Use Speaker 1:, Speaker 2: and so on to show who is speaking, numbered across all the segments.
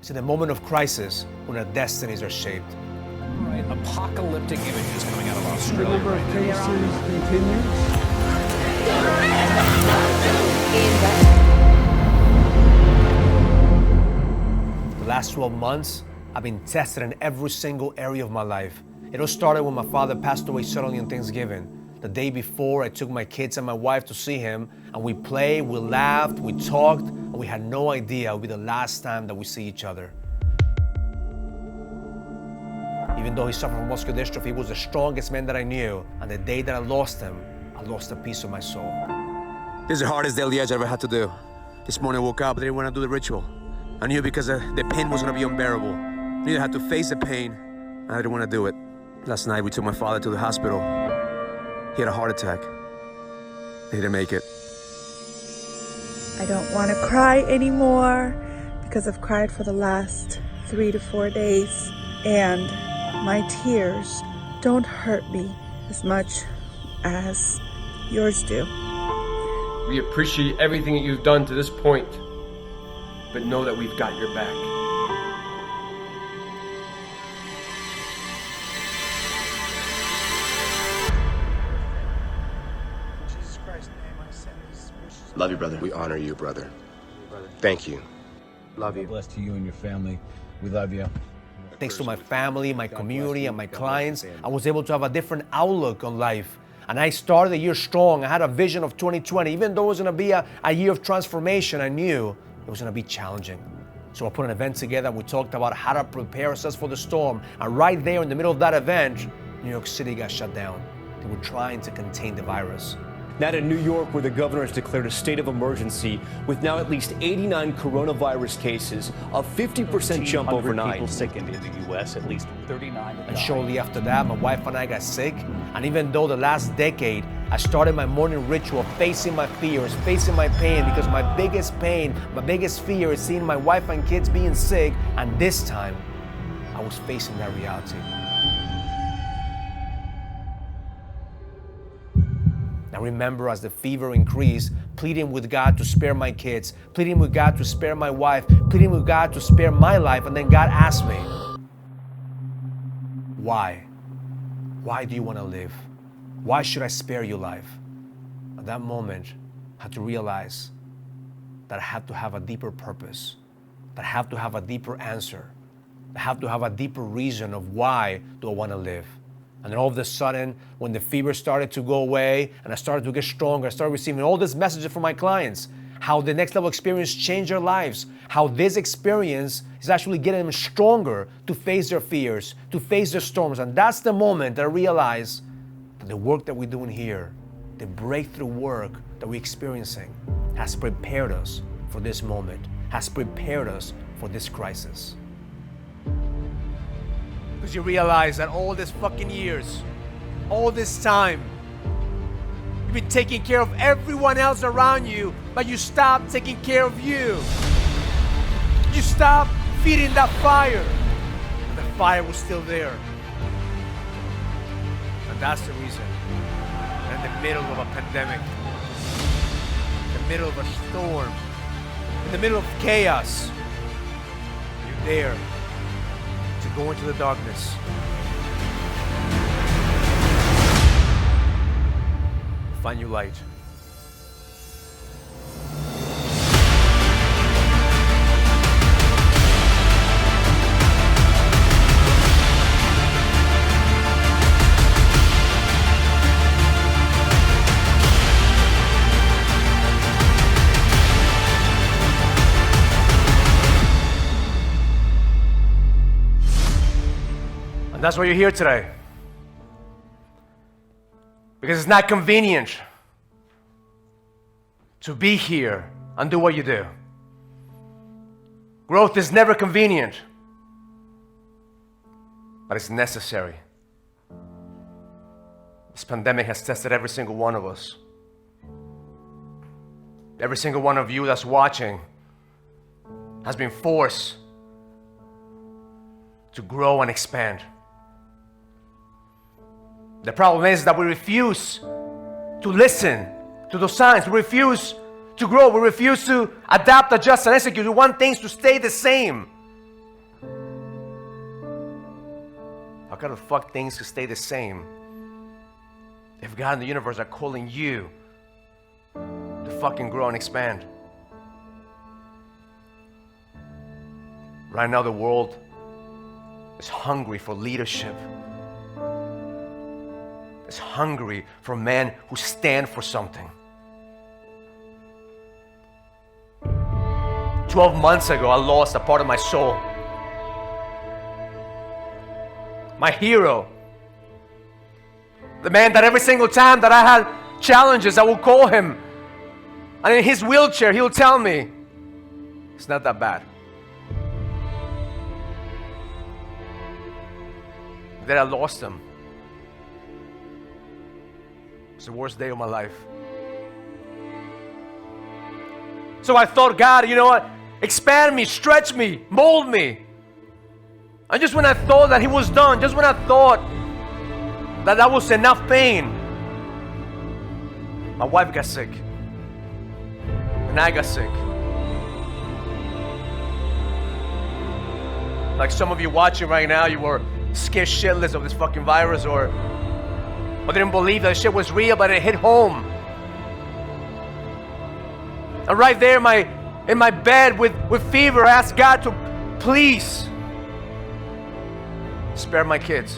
Speaker 1: It's in the moment of crisis when our destinies are shaped.
Speaker 2: Right, apocalyptic images coming out of Australia.
Speaker 3: The number of cases continues.
Speaker 1: The last 12 months, I've been tested in every single area of my life. It all started when my father passed away suddenly on Thanksgiving. The day before, I took my kids and my wife to see him, and we played, we laughed, we talked, and we had no idea it would be the last time that we see each other. Even though he suffered from muscular dystrophy, he was the strongest man that I knew, and the day that I lost him, I lost a piece of my soul.
Speaker 4: This is the hardest daily edge I ever had to do. This morning I woke up, I didn't want to do the ritual. I knew because the pain was going to be unbearable. I knew I had to face the pain, and I didn't want to do it. Last night we took my father to the hospital. He had a heart attack. He didn't make it.
Speaker 5: I don't want to cry anymore because I've cried for the last 3 to 4 days, and my tears don't hurt me as much as yours do.
Speaker 6: We appreciate everything that you've done to this point, but know that we've got your back.
Speaker 7: Love you, brother. We honor you, brother. Thank you.
Speaker 4: Love you.
Speaker 2: Bless to you and your family. We love you.
Speaker 1: Thanks to my family, my community, and my clients, I was able to have a different outlook on life. And I started the year strong. I had a vision of 2020. Even though it was going to be a year of transformation, I knew it was going to be challenging. So I put an event together and we talked about how to prepare ourselves for the storm. And right there in the middle of that event, New York City got shut down. They were trying to contain the virus.
Speaker 8: Now to New York, where the governor has declared a state of emergency with now at least 89 coronavirus cases, a 50% jump overnight.
Speaker 2: People sickened in the U.S., at least 39.
Speaker 1: And shortly after that, my wife and I got sick. And even though the last decade, I started my morning ritual facing my fears, facing my pain, because my biggest pain, my biggest fear is seeing my wife and kids being sick. And this time, I was facing that reality. I remember as the fever increased, pleading with God to spare my kids, pleading with God to spare my wife, pleading with God to spare my life, and then God asked me, why? Why do you want to live? Why should I spare your life? At that moment, I had to realize that I had to have a deeper purpose, that I have to have a deeper answer, I have to have a deeper reason of why do I want to live. And then all of a sudden, when the fever started to go away and I started to get stronger, I started receiving all these messages from my clients, how the next level experience changed their lives, how this experience is actually getting them stronger to face their fears, to face their storms. And that's the moment that I realized that the work that we're doing here, the breakthrough work that we're experiencing, has prepared us for this moment, has prepared us for this crisis. Because you realize that all these fucking years, all this time, you've been taking care of everyone else around you, but you stopped taking care of you. You stopped feeding that fire, and the fire was still there. And that's the reason that in the middle of a pandemic, in the middle of a storm, in the middle of chaos, you're there to go into the darkness. Find your light. That's why you're here today. Because it's not convenient to be here and do what you do. Growth is never convenient, but it's necessary. This pandemic has tested every single one of us. Every single one of you that's watching has been forced to grow and expand. The problem is that we refuse to listen to those signs. We refuse to grow. We refuse to adapt, adjust, and execute. We want things to stay the same. How kind of fuck things could stay the same if God and the universe are calling you to fucking grow and expand? Right now the world is hungry for leadership. It's hungry for men who stand for something. 12 months ago, I lost a part of my soul. My hero. The man that every single time that I had challenges, I would call him. And in his wheelchair, he'll tell me, it's not that bad. Then I lost him. It's the worst day of my life. So I thought, God, you know what? Expand me, stretch me, mold me. And just when I thought that he was done, just when I thought that that was enough pain, my wife got sick. And I got sick. Like some of you watching right now, you were scared shitless of this fucking virus or didn't believe that shit was real, but it hit home. And right there in my bed with fever, I asked God to please spare my kids,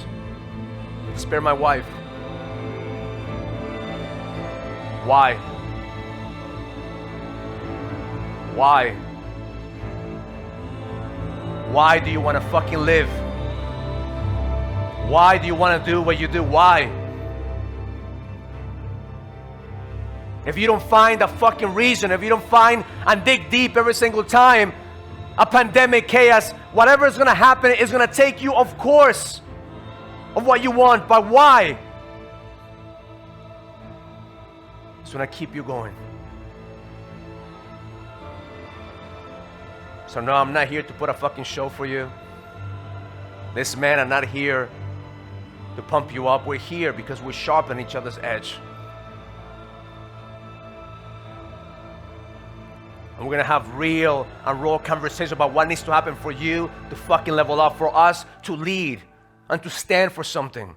Speaker 1: spare my wife. Why? Why? Why do you want to fucking live? Why do you want to do what you do? Why? If you don't find a fucking reason, if you don't find and dig deep every single time, a pandemic, chaos, whatever is going to happen is going to take you, of course, of what you want. But why? It's going to keep you going. So no, I'm not here to put a fucking show for you. This man, I'm not here to pump you up. We're here because we sharpen each other's edge. And we're gonna have real and raw conversations about what needs to happen for you to fucking level up, for us to lead and to stand for something.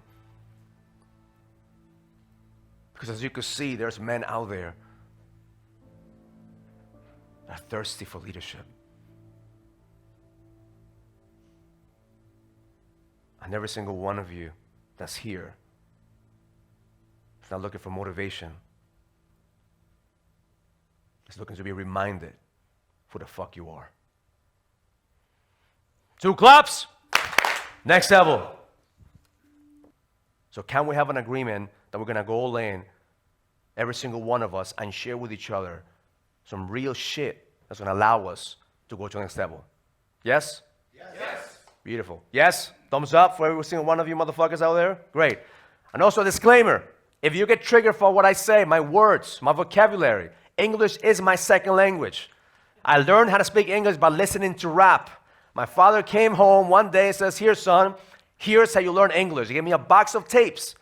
Speaker 1: Because as you can see, there's men out there that are thirsty for leadership. And every single one of you that's here is not looking for motivation. It's looking to be reminded who the fuck you are. 2 claps. Next level. So can we have an agreement that we're going to go all in, every single one of us, and share with each other some real shit that's going to allow us to go to the next level? Yes? Yes. Beautiful. Yes? Thumbs up for every single one of you motherfuckers out there? Great. And also a disclaimer. If you get triggered for what I say, my words, my vocabulary, English is my second language. I learned how to speak English by listening to rap. My father came home one day and says, here son, here's how you learn English. He gave me a box of tapes.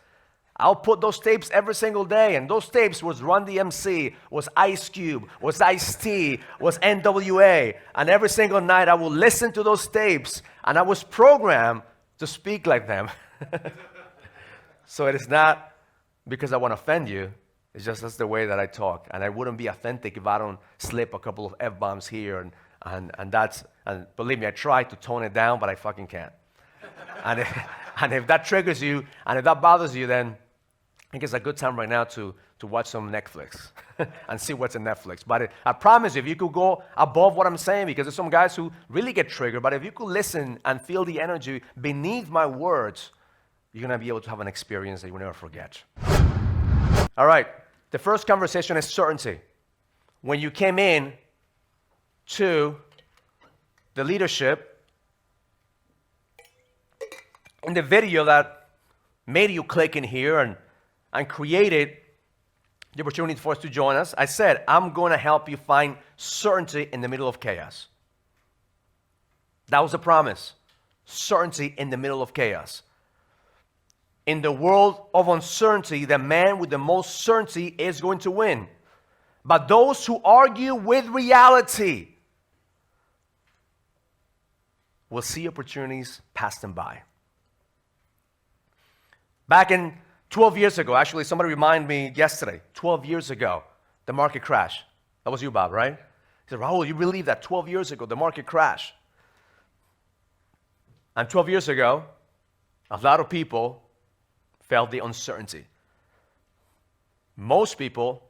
Speaker 1: I'll put those tapes every single day. And those tapes was Run DMC, was Ice Cube, was Ice-T, was NWA. And every single night I will listen to those tapes and I was programmed to speak like them. So it is not because I want to offend you. It's just that's the way that I talk. And I wouldn't be authentic if I don't slip a couple of F-bombs here. And believe me, I try to tone it down, but I fucking can't. And if that triggers you, and if that bothers you, then I think it's a good time right now to watch some Netflix and see what's in Netflix. But I promise you, if you could go above what I'm saying, because there's some guys who really get triggered, but if you could listen and feel the energy beneath my words, you're going to be able to have an experience that you will never forget. All right, the first conversation is certainty. When you came in to the leadership, in the video that made you click in here and created the opportunity for us to join us, I said, I'm going to help you find certainty in the middle of chaos. That was a promise. Certainty in the middle of chaos. In the world of uncertainty, the man with the most certainty is going to win. But those who argue with reality will see opportunities pass them by.
Speaker 9: Back in 12 years ago, actually, somebody reminded me yesterday, 12 years ago, the market crashed. That was you, Bob, right? He said, Raul, you believe that 12 years ago, the market crashed. And 12 years ago, a lot of people felt the uncertainty. Most people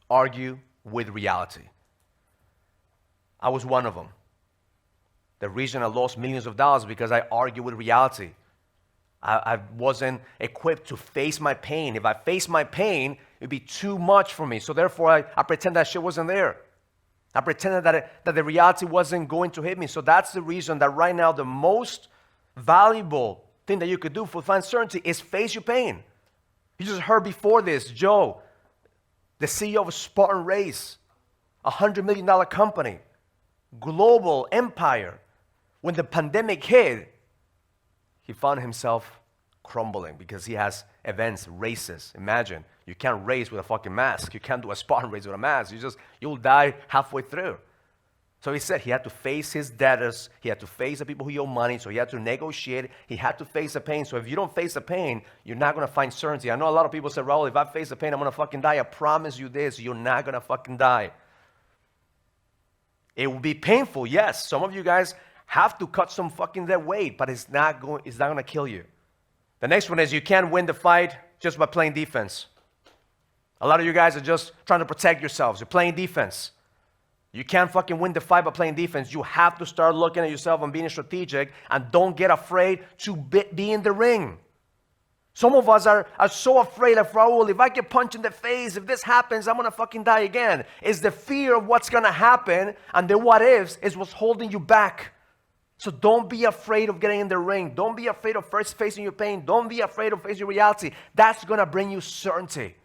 Speaker 9: argue with reality. I was one of them. The reason I lost millions of dollars is because I argued with reality. I wasn't equipped to face my pain. If I faced my pain, it'd be too much for me. So therefore, I pretend that shit wasn't there. I pretended that the reality wasn't going to hit me. So that's the reason that right now the most valuable thing that you could do for find certainty is face your pain. You just heard before this, Joe, the CEO of a Spartan Race, $100 million company, global empire. When the pandemic hit, he found himself crumbling because he has events, races. Imagine, you can't race with a fucking mask. You can't do a Spartan race with a mask. You'll die halfway through. So he said he had to face his debtors. He had to face the people who owe money. So he had to negotiate. He had to face the pain. So if you don't face the pain, you're not going to find certainty. I know a lot of people say, Raul, if I face the pain, I'm going to fucking die. I promise you this, you're not going to fucking die. It will be painful, yes. Some of you guys have to cut some fucking dead weight, but it's not going to kill you. The next one is you can't win the fight just by playing defense. A lot of you guys are just trying to protect yourselves. You're playing defense. You can't fucking win the fight by playing defense. You have to start looking at yourself and being strategic, and don't get afraid to be in the ring. Some of us are so afraid of, Raul, if I get punched in the face, if this happens, I'm going to fucking die again. It's the fear of what's going to happen, and the what ifs is what's holding you back. So don't be afraid of getting in the ring. Don't be afraid of first facing your pain. Don't be afraid of facing reality. That's going to bring you certainty.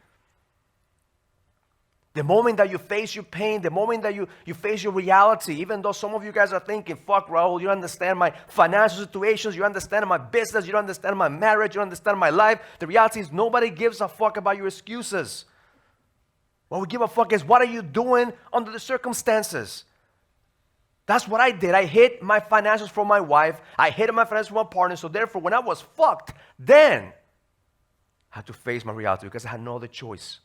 Speaker 9: The moment that you face your pain, the moment that you face your reality, even though some of you guys are thinking, fuck, Raul, you don't understand my financial situations, you don't understand my business, you don't understand my marriage, you don't understand my life. The reality is nobody gives a fuck about your excuses. What we give a fuck is what are you doing under the circumstances? That's what I did. I hid my financials from my wife. I hid my financials from my partner. So therefore, when I was fucked, then I had to face my reality because I had no other choice.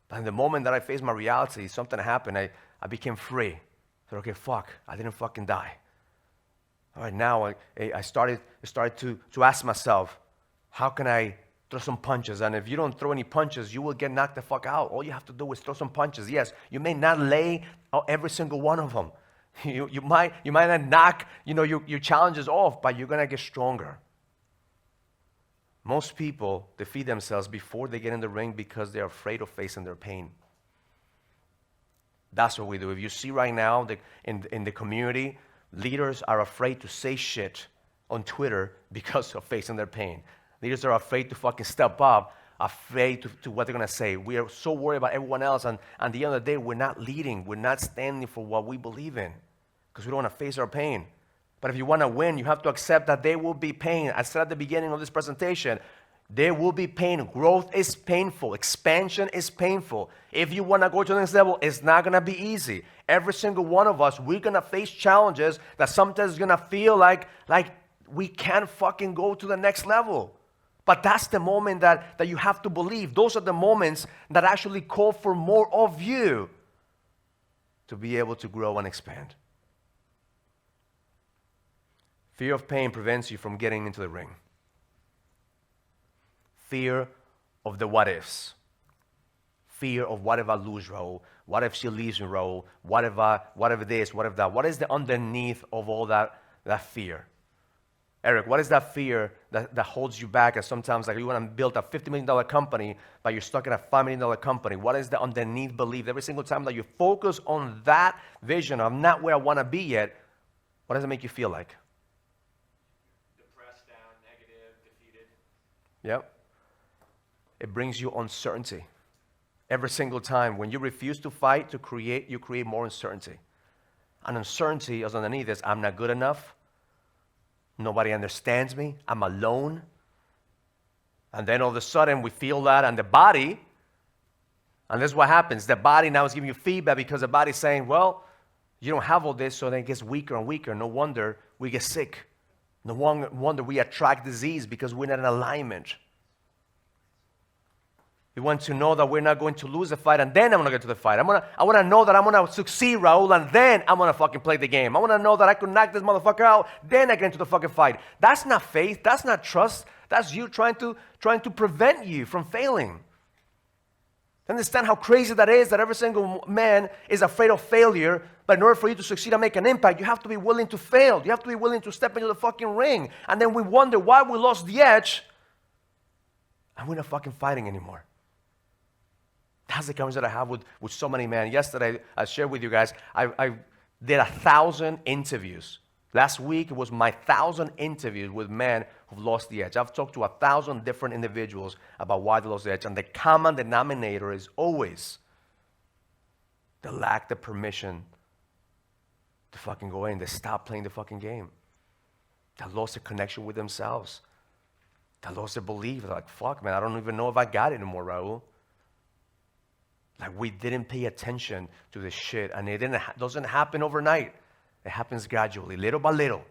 Speaker 9: But in the moment that I faced my reality, something happened. I became free. I said, okay, fuck, I didn't fucking die. All right, now I started to ask myself, how can I throw some punches? And if you don't throw any punches, you will get knocked the fuck out. All you have to do is throw some punches. Yes, you may not lay every single one of them. You might not knock your challenges off, but you're gonna get stronger. Most people defeat themselves before they get in the ring because they're afraid of facing their pain. That's what we do. If you see right now in the community, leaders are afraid to say shit on Twitter because of facing their pain. Leaders are afraid to fucking step up, afraid to what they're going to say. We are so worried about everyone else, and at the end of the day, we're not leading. We're not standing for what we believe in because we don't want to face our pain. But if you want to win, you have to accept that there will be pain. I said at the beginning of this presentation, there will be pain. Growth is painful. Expansion is painful. If you want to go to the next level, it's not going to be easy. Every single one of us, we're going to face challenges that sometimes is going to feel like we can't fucking go to the next level. But that's the moment that you have to believe. Those are the moments that actually call for more of you to be able to grow and expand. Fear of pain prevents you from getting into the ring. Fear of the what ifs. Fear of what if I lose Raul? What if she leaves me, Raul? What if this, what if that? What is the underneath of all that fear? Eric, what is that fear that holds you back? And sometimes you want to build a $50 million company, but you're stuck in a $5 million company. What is the underneath belief? Every single time that you focus on that vision of not where I want to be yet, what does it make you feel like?
Speaker 2: Depressed, down, negative, defeated.
Speaker 9: Yep. It brings you uncertainty. Every single time when you refuse to fight, you create more uncertainty. And uncertainty is underneath this, I'm not good enough. Nobody understands me. I'm alone. And then all of a sudden we feel that, and the body, and this is what happens. The body now is giving you feedback because the body's saying, well, you don't have all this, so then it gets weaker and weaker. No wonder we get sick. No wonder we attract disease because we're not in alignment. We want to know that we're not going to lose the fight, and then I'm going to get to the fight. I want to know that I'm going to succeed, Raul, and then I'm going to fucking play the game. I want to know that I could knock this motherfucker out, then I get into the fucking fight. That's not faith. That's not trust. That's you trying to prevent you from failing. Understand how crazy that is, that every single man is afraid of failure, but in order for you to succeed and make an impact, you have to be willing to fail. You have to be willing to step into the fucking ring. And then we wonder why we lost the edge, and we're not fucking fighting anymore. That's the conversation that I have with so many men. Yesterday, I shared with you guys, I did 1,000 interviews. Last week, it was my 1,000 interviews with men who've lost the edge. I've talked to 1,000 different individuals about why they lost the edge, and the common denominator is always they lack the permission to fucking go in. They stop playing the fucking game. They lost their connection with themselves. They lost their belief. They're like, fuck, man, I don't even know if I got it anymore, Raul. Like, we didn't pay attention to this shit, and it doesn't happen overnight. It happens gradually, little by little.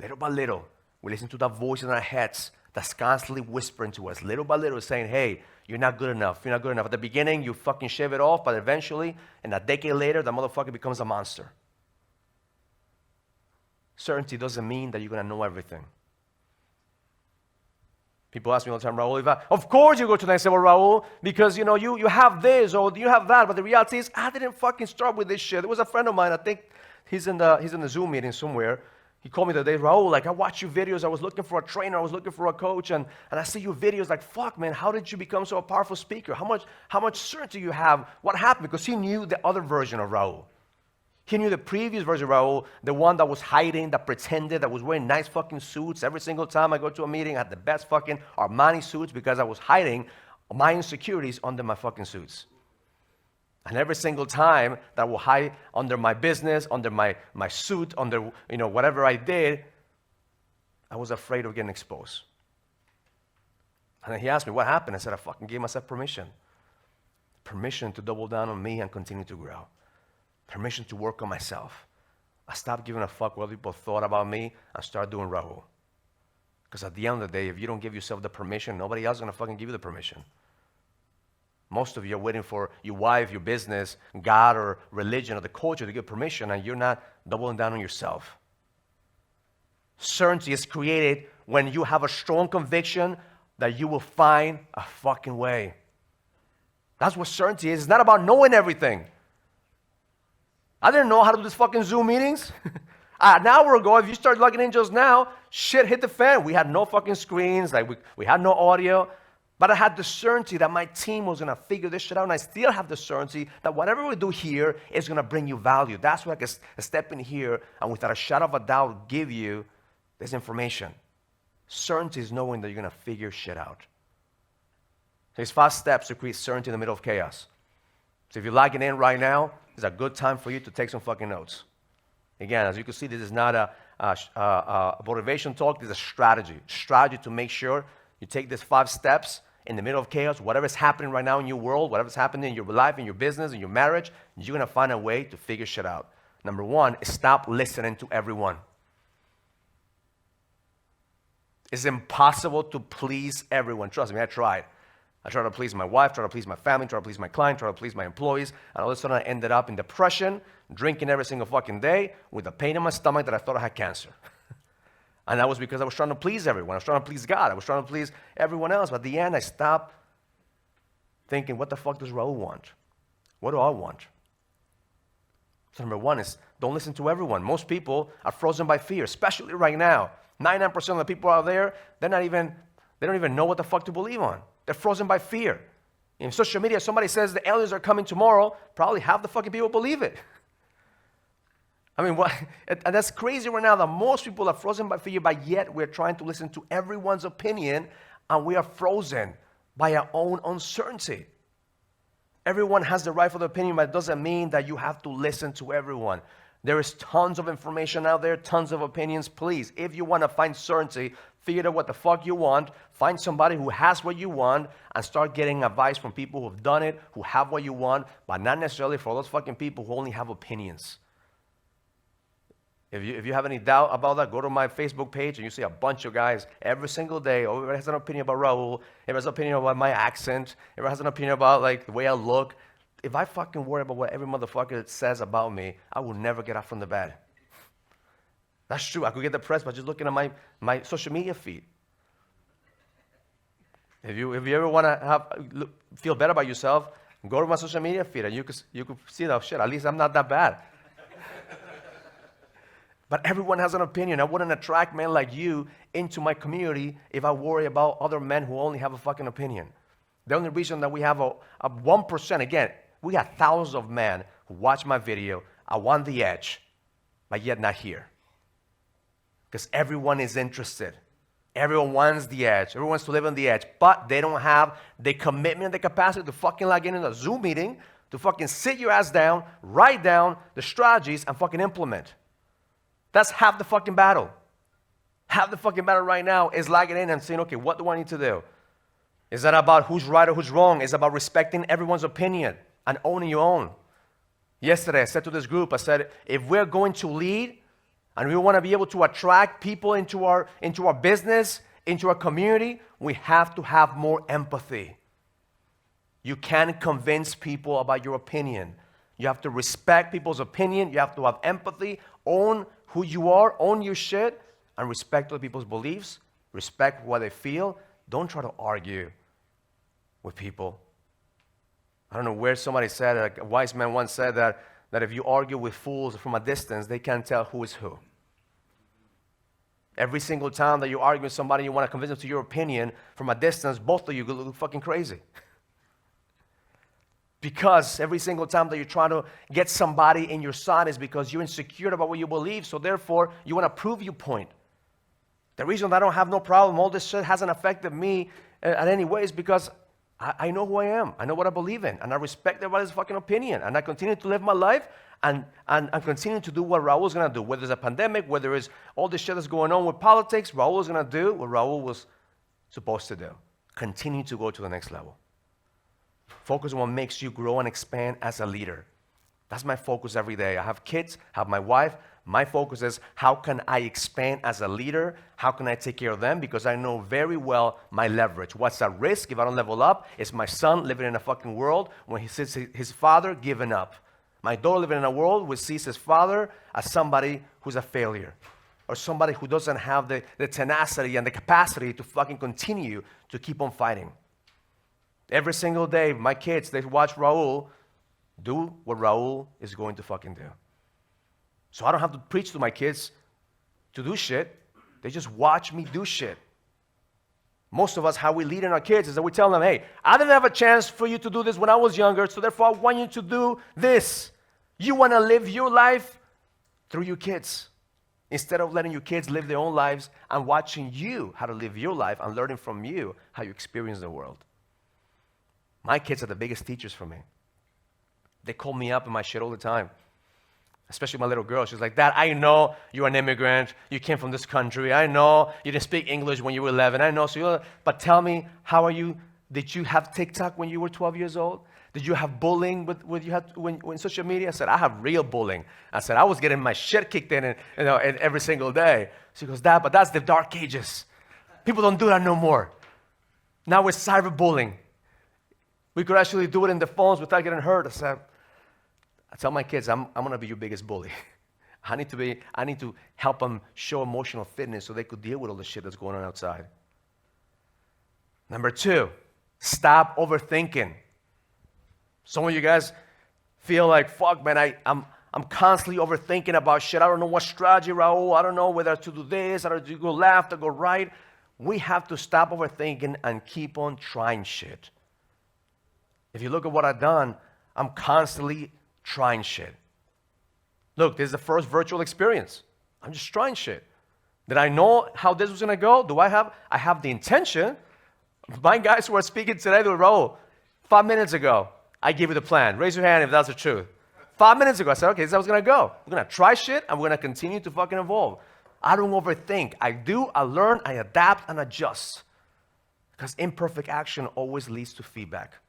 Speaker 9: Little by little. We listen to that voice in our heads that's constantly whispering to us, little by little, saying, hey, you're not good enough. You're not good enough. At the beginning, you fucking shave it off, but eventually, and a decade later, the motherfucker becomes a monster. Certainty doesn't mean that you're going to know everything. People ask me all the time, Raul, of course you go to the next level, Raul, because you have this or you have that, but the reality is I didn't fucking start with this shit. There was a friend of mine, I think he's in the Zoom meeting somewhere. He called me the other day, Raul, like I watch your videos, I was looking for a trainer, I was looking for a coach, and I see your videos, like, fuck, man, how did you become so a powerful speaker? How much certainty you have? What happened? Because he knew the other version of Raul. He knew the previous version of Raul, the one that was hiding, that pretended, that was wearing nice fucking suits. Every single time I go to a meeting, I had the best fucking Armani suits because I was hiding my insecurities under my fucking suits. And every single time that I will hide under my business, under my suit, under whatever I did, I was afraid of getting exposed. And then he asked me, what happened? I said, I fucking gave myself permission. Permission to double down on me and continue to grow. Permission to work on myself. I stopped giving a fuck what people thought about me and started doing Raul. Because at the end of the day, if you don't give yourself the permission, nobody else is going to fucking give you the permission. Most of you are waiting for your wife, your business, God, or religion, or the culture to give permission, and you're not doubling down on yourself. Certainty is created when you have a strong conviction that you will find a fucking way. That's what certainty is. It's not about knowing everything. I didn't know how to do these fucking Zoom meetings. An hour ago, if you start logging in just now, shit hit the fan. We had no fucking screens, like we had no audio. But I had the certainty that my team was going to figure this shit out, and I still have the certainty that whatever we do here is going to bring you value. That's why I can step in here and without a shadow of a doubt give you this information. Certainty is knowing that you're going to figure shit out. There's 5 steps to create certainty in the middle of chaos. So if you're logging in right now, it's a good time for you to take some fucking notes. Again, as you can see, this is not a motivation talk. This is a strategy. Strategy to make sure you take these 5 steps in the middle of chaos, whatever's happening right now in your world, whatever's happening in your life, in your business, in your marriage, you're going to find a way to figure shit out. Number 1 is stop listening to everyone. It's impossible to please everyone. Trust me, I tried. I tried to please my wife, tried to please my family, tried to please my client, tried to please my employees, and all of a sudden I ended up in depression, drinking every single fucking day, with a pain in my stomach that I thought I had cancer. And that was because I was trying to please everyone. I was trying to please God. I was trying to please everyone else. But at the end, I stopped thinking, what the fuck does Raul want? What do I want? So number 1 is don't listen to everyone. Most people are frozen by fear, especially right now. 99% of the people out there, they don't even know what the fuck to believe on. They're frozen by fear. In social media, somebody says the aliens are coming tomorrow, probably half the fucking people believe it. I mean, and that's crazy right now that most people are frozen by fear, but yet we're trying to listen to everyone's opinion, and we are frozen by our own uncertainty. Everyone has the right for the opinion, but it doesn't mean that you have to listen to everyone. There is tons of information out there, tons of opinions. Please, if you want to find certainty, figure out what the fuck you want, find somebody who has what you want, and start getting advice from people who have done it, who have what you want, but not necessarily for those fucking people who only have opinions. If you have any doubt about that, go to my Facebook page and you see a bunch of guys every single day. Oh, everybody has an opinion about Raul. Everybody has an opinion about my accent. Everybody has an opinion about like the way I look. If I fucking worry about what every motherfucker says about me, I will never get up from the bed. That's true. I could get depressed by just looking at my social media feed. If you ever want to feel better about yourself, go to my social media feed and you could see that shit. At least I'm not that bad. But everyone has an opinion. I wouldn't attract men like you into my community if I worry about other men who only have a fucking opinion. The only reason that we have a 1%, again, we got thousands of men who watch my video. I want the edge, but yet not here. Because everyone is interested. Everyone wants the edge. Everyone wants to live on the edge. But they don't have the commitment and the capacity to fucking log in a Zoom meeting, to fucking sit your ass down, write down the strategies, and fucking implement. That's half the fucking battle. Half the fucking battle right now is logging in and saying, okay, what do I need to do? Is that about who's right or who's wrong? It's about respecting everyone's opinion and owning your own. Yesterday, I said to this group, I said, if we're going to lead and we want to be able to attract people into our business, into our community, we have to have more empathy. You can't convince people about your opinion. You have to respect people's opinion. You have to have empathy, own who you are, own your shit, and respect other people's beliefs, respect what they feel. Don't try to argue with people. I don't know where somebody said, like a wise man once said that if you argue with fools from a distance, they can't tell who is who. Every single time that you argue with somebody, you want to convince them to your opinion from a distance, both of you look fucking crazy. Because every single time that you're trying to get somebody in your side is because you're insecure about what you believe, so therefore you want to prove your point. The reason that I don't have no problem, all this shit hasn't affected me in any way is because I know who I am. I know what I believe in, and I respect everybody's fucking opinion, and I continue to live my life and continue to do what Raul's going to do. Whether it's a pandemic, whether it's all this shit that's going on with politics, Raul's going to do what Raul was supposed to do. Continue to go to the next level. Focus on what makes you grow and expand as a leader. That's my focus every day. I have kids, I have my wife. My focus is how can I expand as a leader? How can I take care of them? Because I know very well my leverage. What's at risk if I don't level up? It's my son living in a fucking world when he sees his father giving up. My daughter living in a world which sees his father as somebody who's a failure. Or somebody who doesn't have the tenacity and the capacity to fucking continue to keep on fighting. Every single day, my kids, they watch Raul do what Raul is going to fucking do. So I don't have to preach to my kids to do shit. They just watch me do shit. Most of us, how we lead in our kids is that we tell them, hey, I didn't have a chance for you to do this when I was younger, so therefore I want you to do this. You want to live your life through your kids. Instead of letting your kids live their own lives and watching you how to live your life and learning from you how you experience the world. My kids are the biggest teachers for me. They call me up in my shit all the time. Especially my little girl. She's like, Dad, I know you're an immigrant. You came from this country. I know you didn't speak English when you were 11. I know. But tell me, how are you? Did you have TikTok when you were 12 years old? Did you have bullying when social media? I said, I have real bullying. I said, I was getting my shit kicked in every single day. She goes, Dad, but that's the dark ages. People don't do that no more. Now it's cyberbullying. We could actually do it in the phones without getting hurt. I tell my kids, I'm going to be your biggest bully. I need to help them show emotional fitness so they could deal with all the shit that's going on outside. Number 2, stop overthinking. Some of you guys feel like, fuck, man, I'm constantly overthinking about shit. I don't know what strategy, Raul. I don't know whether to do this, or to go left or go right. We have to stop overthinking and keep on trying shit. If you look at what I've done, I'm constantly trying shit. Look, this is the first virtual experience. I'm just trying shit. Did I know how this was going to go? I have the intention. My guys who are speaking today, they were, Raul, 5 minutes ago, I gave you the plan. Raise your hand if that's the truth. 5 minutes ago, I said, okay, this is how it's going to go. We're going to try shit, and we're going to continue to fucking evolve. I don't overthink. I learn, I adapt, and adjust. Because imperfect action always leads to feedback.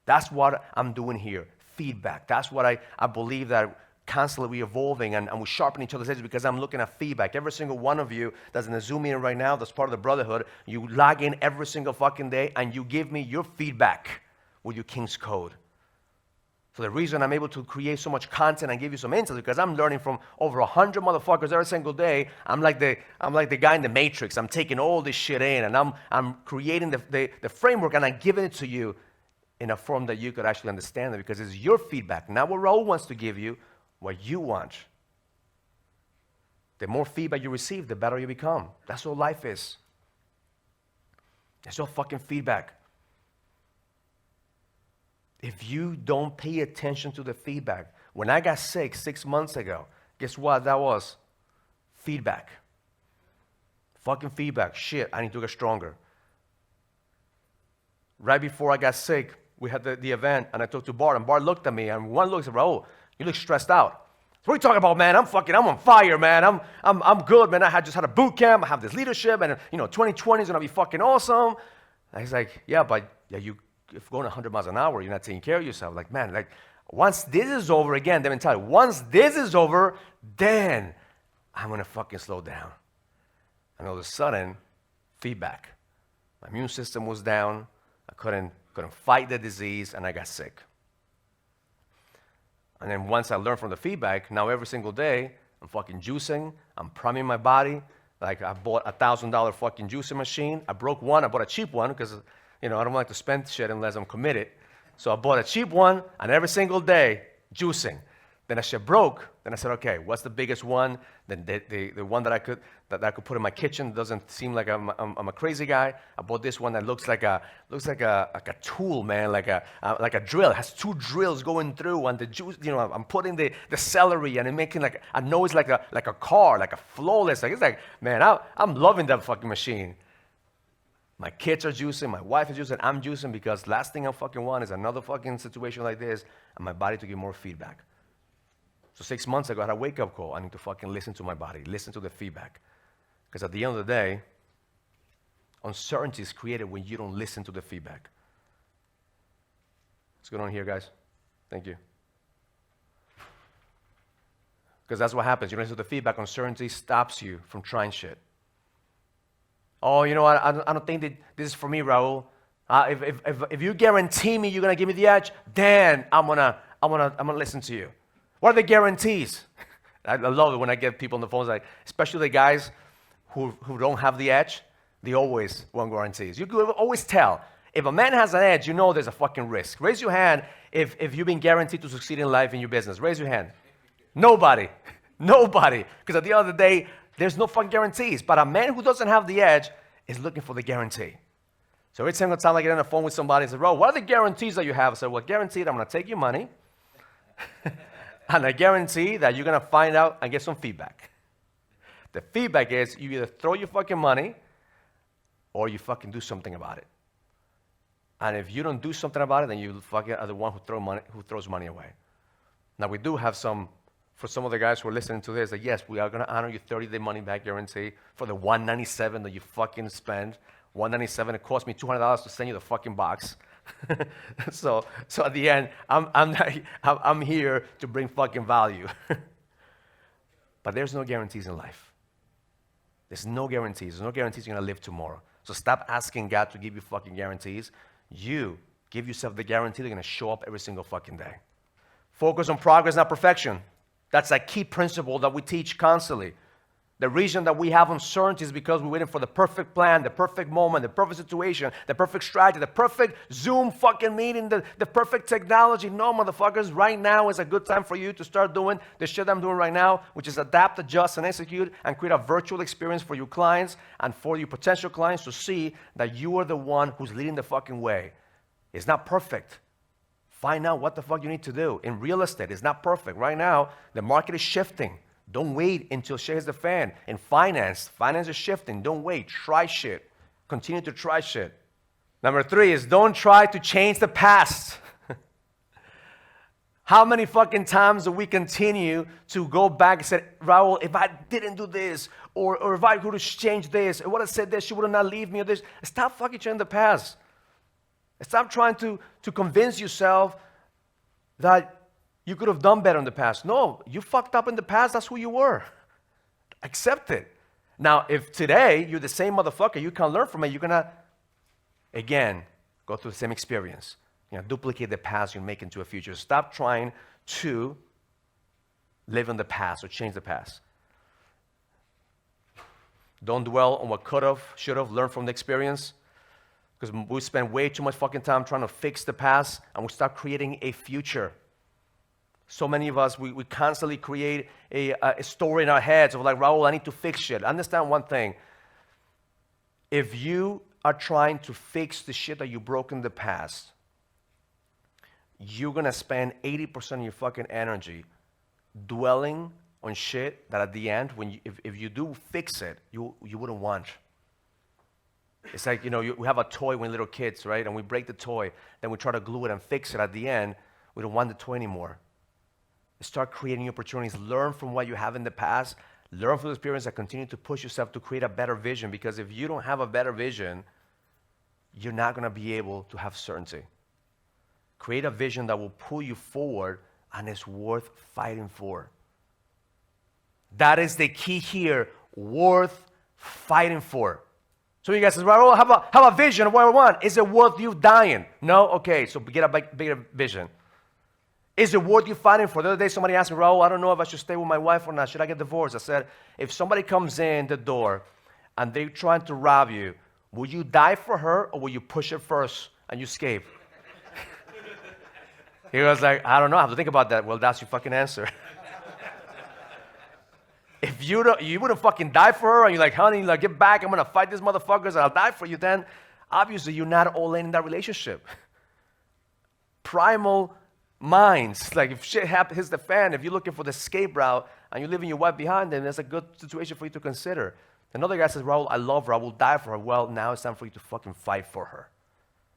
Speaker 9: That's what I'm doing here, feedback. That's what I believe that constantly evolving and we sharpen each other's edges because I'm looking at feedback. Every single one of you that's in the Zoom meeting right now, that's part of the brotherhood, you log in every single fucking day and you give me your feedback with your King's Code. So the reason I'm able to create so much content and give you some insights is because I'm learning from over 100 motherfuckers every single day. I'm like the guy in the Matrix. I'm taking all this shit in and I'm creating the framework and I'm giving it to you in a form that you could actually understand it because it's your feedback, not what Raul wants to give you, what you want. The more feedback you receive, the better you become. That's all life is. It's all fucking feedback. If you don't pay attention to the feedback, when I got sick 6 months ago, guess what that was? Feedback. Fucking feedback. Shit, I need to get stronger. Right before I got sick, we had the event, and I talked to Bart, and Bart looked at me, and one looked at Raul, you look stressed out. So what are you talking about, man? I'm on fire, man. I'm good, man. I just had a boot camp. I have this leadership, and 2020 is gonna be fucking awesome. And he's like, yeah, but if going 100 miles an hour, you're not taking care of yourself. Like, man, like once this is over, again, the mentality, once this is over, then I'm gonna fucking slow down. And all of a sudden, feedback. My immune system was down. I couldn't fight the disease, and I got sick. And then once I learned from the feedback, now every single day, I'm fucking juicing, I'm priming my body. Like I bought a $1,000 fucking juicing machine. I broke one, I bought a cheap one because, I don't like to spend shit unless I'm committed. So I bought a cheap one, and every single day, juicing. Then that shit broke. Then I said, okay, what's the biggest one? Then the one that I could put in my kitchen doesn't seem like I'm a crazy guy. I bought this one that looks like a tool, man, like a drill. It has 2 drills going through, and the juice. I'm putting the celery, and it making like a noise like a car, like a flawless. Like it's like, man, I'm loving that fucking machine. My kids are juicing, my wife is juicing, I'm juicing because last thing I fucking want is another fucking situation like this, and my body to give more feedback. So 6 months ago, I had a wake-up call. I need to fucking listen to my body, listen to the feedback. Because at the end of the day, uncertainty is created when you don't listen to the feedback. What's going on here, guys? Thank you. Because that's what happens. You don't listen to the feedback. Uncertainty stops you from trying shit. Oh, you know what? I don't think that this is for me, Raul. If you guarantee me you're gonna give me the edge, then I'm gonna listen to you. What are the guarantees? I love it when I get people on the phone, like, especially the guys who don't have the edge, they always want guarantees. You could always tell. If a man has an edge, you know there's a fucking risk. Raise your hand if you've been guaranteed to succeed in life in your business. Raise your hand. Nobody. Nobody. Because at the end of the day, there's no fucking guarantees. But a man who doesn't have the edge is looking for the guarantee. So every single time I get on the phone with somebody and say, "Bro, what are the guarantees that you have?" I say, well, guaranteed I'm going to take your money. And I guarantee that you're going to find out and get some feedback. The feedback is you either throw your fucking money or you fucking do something about it. And if you don't do something about it, then you fucking are the one who throws money away. Now, we do have for some of the guys who are listening to this, that yes, we are going to honor your 30-day money-back guarantee for the $197 that you fucking spend. $197, it cost me $200 to send you the fucking box. So at the end, I'm here to bring fucking value. But there's no guarantees in life. There's no guarantees. There's no guarantees you're going to live tomorrow. So stop asking God to give you fucking guarantees. You give yourself the guarantee they're going to show up every single fucking day. Focus on progress, not perfection. That's a key principle that we teach constantly. The reason that we have uncertainty is because we're waiting for the perfect plan, the perfect moment, the perfect situation, the perfect strategy, the perfect Zoom fucking meeting, the perfect technology. No, motherfuckers, right now is a good time for you to start doing the shit I'm doing right now, which is adapt, adjust, and execute, and create a virtual experience for your clients and for your potential clients to see that you are the one who's leading the fucking way. It's not perfect. Find out what the fuck you need to do. In real estate, it's not perfect. Right now, the market is shifting. Don't wait until shit hits the fan. In finance is shifting. Don't wait. Try shit. Continue to try shit. Number 3 is don't try to change the past. How many fucking times do we continue to go back and say, Raul, if I didn't do this, or if I could have changed this, or would have said this, she would have not leave me, or this. Stop fucking changing the past. Stop trying to convince yourself that You could have done better in the past. No, you fucked up in the past. That's who you were. Accept it. Now, if today you're the same motherfucker, you can learn from it. You're going to, again, go through the same experience. Duplicate the past, you make into a future. Stop trying to live in the past or change the past. Don't dwell on what could have, should have, learn from the experience. Because we spend way too much fucking time trying to fix the past, and we start creating a future. So many of us, we constantly create a story in our heads of like, Raul, I need to fix shit. Understand one thing. If you are trying to fix the shit that you broke in the past, you're going to spend 80% of your fucking energy dwelling on shit that at the end, if you do fix it, you wouldn't want. It's like, we have a toy when little kids, right? And we break the toy, then we try to glue it and fix it. At the end, we don't want the toy anymore. Start creating opportunities. Learn from what you have in the past. Learn from the experience and continue to push yourself to create a better vision. Because if you don't have a better vision, you're not going to be able to have certainty. Create a vision that will pull you forward and is worth fighting for. That is the key here. Worth fighting for. So you guys say, Raul, have a vision of what I want. Is it worth you dying? No? Okay, so get a bigger vision. Is it worth you fighting for? The other day, somebody asked me, Raul, I don't know if I should stay with my wife or not. Should I get divorced? I said, if somebody comes in the door and they're trying to rob you, will you die for her or will you push it first and you escape? He was like, I don't know. I have to think about that. Well, that's your fucking answer. If you wouldn't fucking die for her and you're like, honey, get back. I'm going to fight these motherfuckers and I'll die for you. Then obviously you're not all in that relationship. Primal minds, like if shit hits the fan, if you're looking for the escape route and you're leaving your wife behind, then that's a good situation for you to consider. Another guy says, Raul, I love her, I will die for her. Well, now it's time for you to fucking fight for her.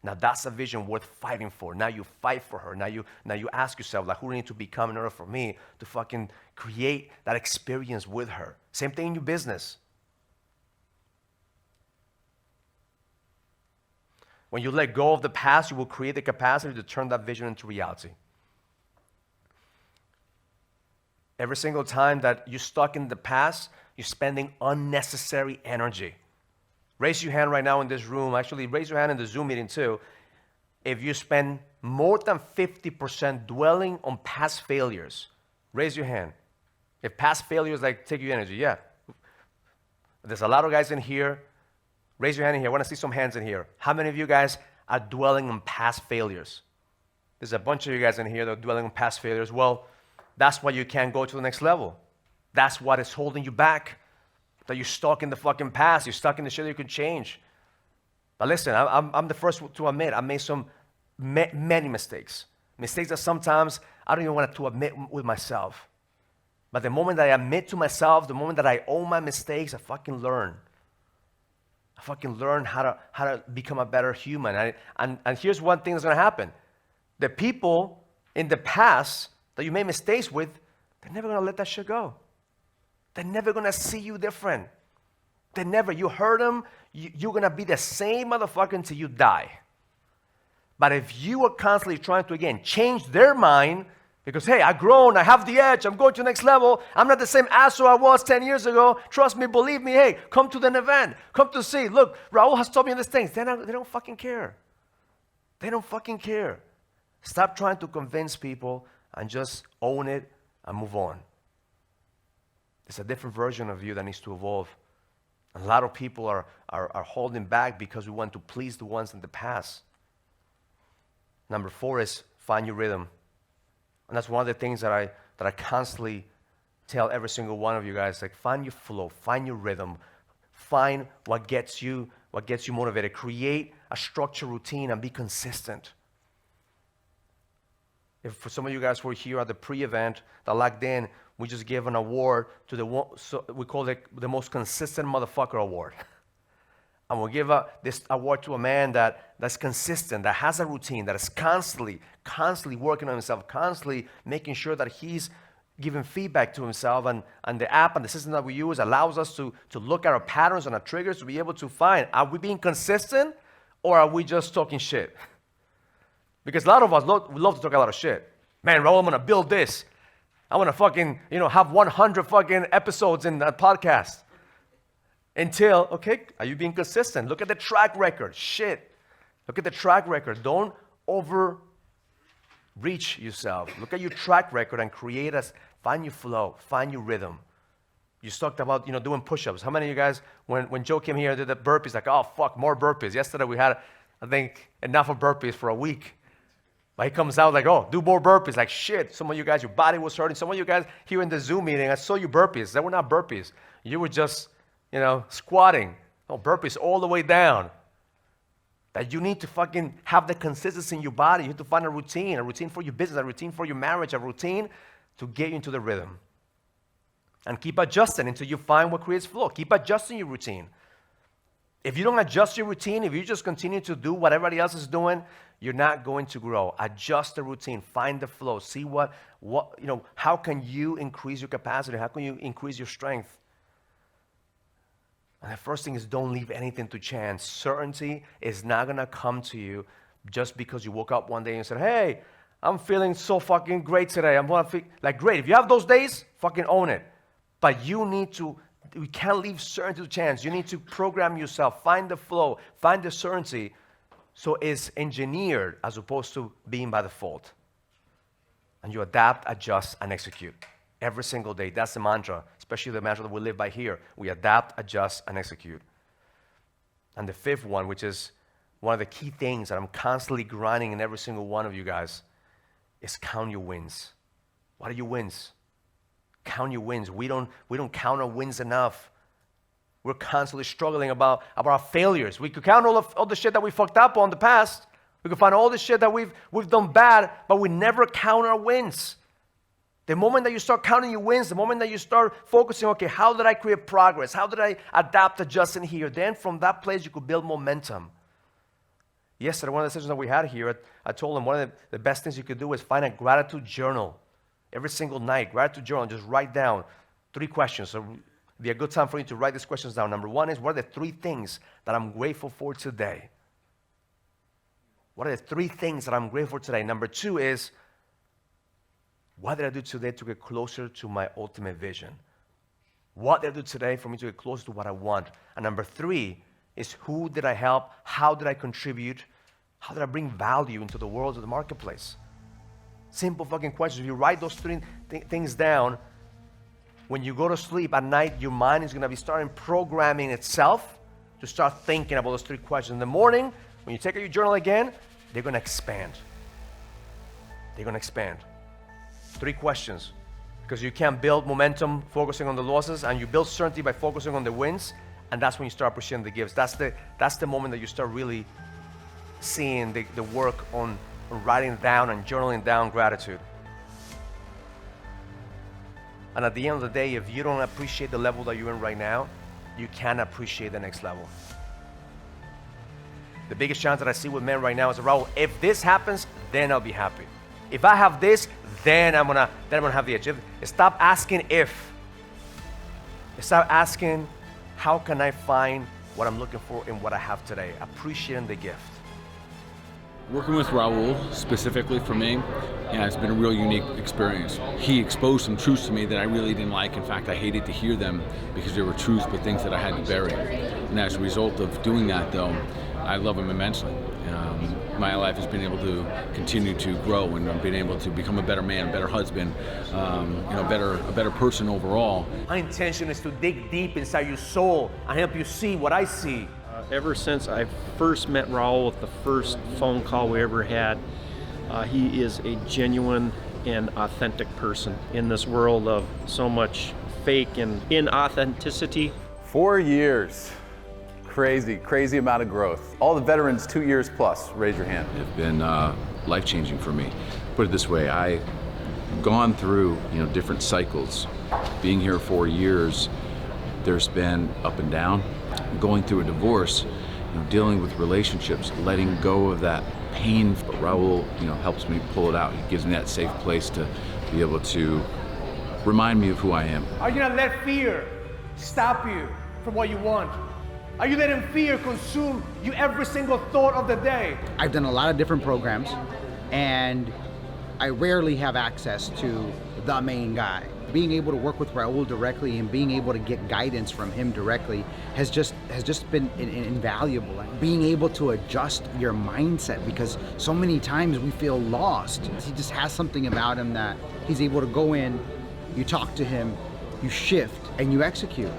Speaker 9: Now that's a vision worth fighting for. Now you fight for her. Now you ask yourself, like, who do I need to become in order for me to fucking create that experience with her? Same thing in your business. When you let go of the past, you will create the capacity to turn that vision into reality. Every single time that you're stuck in the past, you're spending unnecessary energy. Raise your hand right now in this room. Actually, raise your hand in the Zoom meeting too. If you spend more than 50% dwelling on past failures, raise your hand. If past failures take your energy, yeah. There's a lot of guys in here. Raise your hand in here. I want to see some hands in here. How many of you guys are dwelling on past failures? There's a bunch of you guys in here that are dwelling on past failures. Well, that's why you can't go to the next level. That's what is holding you back. That you're stuck in the fucking past. You're stuck in the shit that you could change. But listen, I'm the first to admit I made many mistakes. Mistakes that sometimes I don't even want to admit with myself. But the moment that I admit to myself, the moment that I own my mistakes, I fucking learn. I fucking learn how to become a better human. And here's one thing that's going to happen. The people in the past that you made mistakes with, they're never going to let that shit go. They're never going to see you different. You hurt them, you're going to be the same motherfucker until you die. But if you are constantly trying to, again, change their mind, because, hey, I've grown, I have the edge, I'm going to the next level, I'm not the same asshole I was 10 years ago, trust me, believe me, hey, come to the event, come to see, look, Raul has told me these things. They don't fucking care. They don't fucking care. Stop trying to convince people and just own it and move on. It's a different version of you that needs to evolve. A lot of people are holding back because we want to please the ones in the past. Number 4 is find your rhythm. And that's one of the things that I constantly tell every single one of you guys, like, find your flow, find your rhythm, find what gets you motivated. Create a structured routine and be consistent. If for some of you guys who were here at the pre-event that logged in, we just gave an award to we call it the most consistent motherfucker award. And we'll give this award to a man that's consistent, that has a routine, that is constantly working on himself, constantly making sure that he's giving feedback to himself. And the app and the system that we use allows us to look at our patterns and our triggers to be able to find, are we being consistent or are we just talking shit? Because a lot of us love to talk a lot of shit. Man, Raul, I'm gonna build this. I wanna fucking, have 100 fucking episodes in that podcast. Until, okay, are you being consistent? Look at the track record. Shit. Look at the track record. Don't overreach yourself. Look at your track record and find your flow, find your rhythm. You talked about, doing push-ups. How many of you guys, when Joe came here and did the burpees, like, oh, fuck, more burpees. Yesterday we had, I think, enough of burpees for a week. But he comes out like, oh, do more burpees. Like, shit, some of you guys, your body was hurting. Some of you guys here in the Zoom meeting, I saw you burpees. They were not burpees. You were just, squatting. No, burpees all the way down. That you need to fucking have the consistency in your body. You have to find a routine for your business, a routine for your marriage, a routine to get you into the rhythm. And keep adjusting until you find what creates flow. Keep adjusting your routine. If you don't adjust your routine, if you just continue to do what everybody else is doing, you're not going to grow. Adjust the routine. Find the flow. See how can you increase your capacity? How can you increase your strength? And the first thing is, don't leave anything to chance. Certainty is not going to come to you just because you woke up one day and said, hey, I'm feeling so fucking great today. I'm going to feel like great. If you have those days, fucking own it. But you can't leave certainty to chance. You need to program yourself, find the flow, find the certainty, so it's engineered as opposed to being by default. And you adapt, adjust, and execute every single day. That's the mantra, especially the mantra that we live by here. We adapt, adjust, and execute. And the fifth one, which is one of the key things that I'm constantly grinding in every single one of you guys, is count your wins. What are your wins? Count your wins. We don't count our wins enough. We're constantly struggling about our failures. We could count all the shit that we fucked up on the past. We could find all the shit that we've done bad, but we never count our wins. The moment that you start counting your wins, the moment that you start focusing, okay, how did I create progress? How did I adapt, adjust in here? Then from that place, you could build momentum. Yesterday, one of the sessions that we had here, I told them one of the best things you could do is find a gratitude journal. Every single night, gratitude journal, just write down 3 questions. So it'd be a good time for you to write these questions down. Number 1 is, what are the 3 things that I'm grateful for today? What are the 3 things that I'm grateful for today? Number 2 is, what did I do today to get closer to my ultimate vision? What did I do today for me to get closer to what I want? And number 3 is, who did I help? How did I contribute? How did I bring value into the world of the marketplace? Simple fucking questions. If you write those 3 things down, when you go to sleep at night, your mind is going to be starting programming itself to start thinking about those 3 questions. In the morning, when you take out your journal again, they're going to expand. They're going to expand. 3 questions. Because you can't build momentum focusing on the losses, and you build certainty by focusing on the wins, and that's when you start appreciating the gifts. That's the moment that you start really seeing the work on writing down and journaling down gratitude. And at the end of the day, if you don't appreciate the level that you're in right now, you can't appreciate the next level. The biggest challenge that I see with men right now is, Raul, if this happens, then I'll be happy. If I have this, then I'm gonna have the edge. Stop asking if. Stop asking, how can I find what I'm looking for in what I have today? Appreciating the gift.
Speaker 10: Working with Raul, specifically for me, it's been a real unique experience. He exposed some truths to me that I really didn't like. In fact, I hated to hear them because they were truths but things that I had to bury. And as a result of doing that, though, I love him immensely. My life has been able to continue to grow, and I've been able to become a better man, a better husband, a better person overall.
Speaker 9: My intention is to dig deep inside your soul and help you see what I see.
Speaker 11: Ever since I first met Raul with the first phone call we ever had, he is a genuine and authentic person in this world of so much fake and inauthenticity.
Speaker 12: 4 years. Crazy amount of growth. All the veterans 2 years plus, raise your hand.
Speaker 13: It's been life-changing for me. Put it this way, I've gone through different cycles. Being here 4 years, there's been up and down. Going through a divorce, dealing with relationships, letting go of that pain. But Raul, helps me pull it out. He gives me that safe place to be able to remind me of who I am.
Speaker 1: Are you gonna let fear stop you from what you want? Are you letting fear consume you every single thought of the day?
Speaker 14: I've done a lot of different programs, and I rarely have access to the main guy. Being able to work with Raul directly and being able to get guidance from him directly has just been invaluable. Being able to adjust your mindset, because so many times we feel lost. He just has something about him that he's able to go in, you talk to him, you shift, and you execute.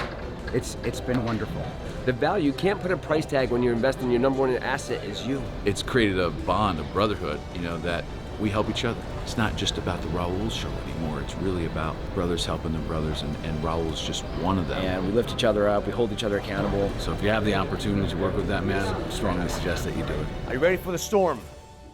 Speaker 14: It's been wonderful.
Speaker 6: The value, you can't put a price tag when you're investing. Your number one asset is you.
Speaker 13: It's created a bond, a brotherhood, that we help each other. It's not just about the Raul show anymore. It's really about brothers helping their brothers, and Raul's just one of them.
Speaker 2: And we lift each other up, we hold each other accountable.
Speaker 10: So if you have the opportunity to work with that man, I strongly suggest that you do it.
Speaker 1: Are you ready for the storm?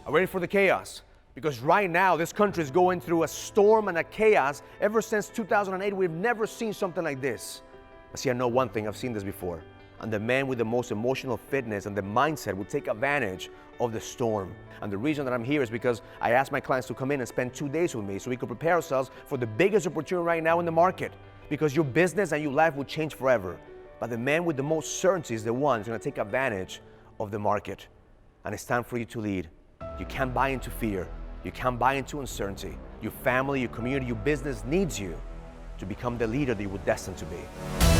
Speaker 1: Are you ready for the chaos? Because right now, this country is going through a storm and a chaos. Ever since 2008, we've never seen something like this. But see, I know one thing, I've seen this before. And the man with the most emotional fitness and the mindset will take advantage of the storm. And the reason that I'm here is because I asked my clients to come in and spend 2 days with me so we could prepare ourselves for the biggest opportunity right now in the market. Because your business and your life will change forever. But the man with the most certainty is the one who's going to take advantage of the market. And it's time for you to lead. You can't buy into fear. You can't buy into uncertainty. Your family, your community, your business needs you to become the leader that you were destined to be.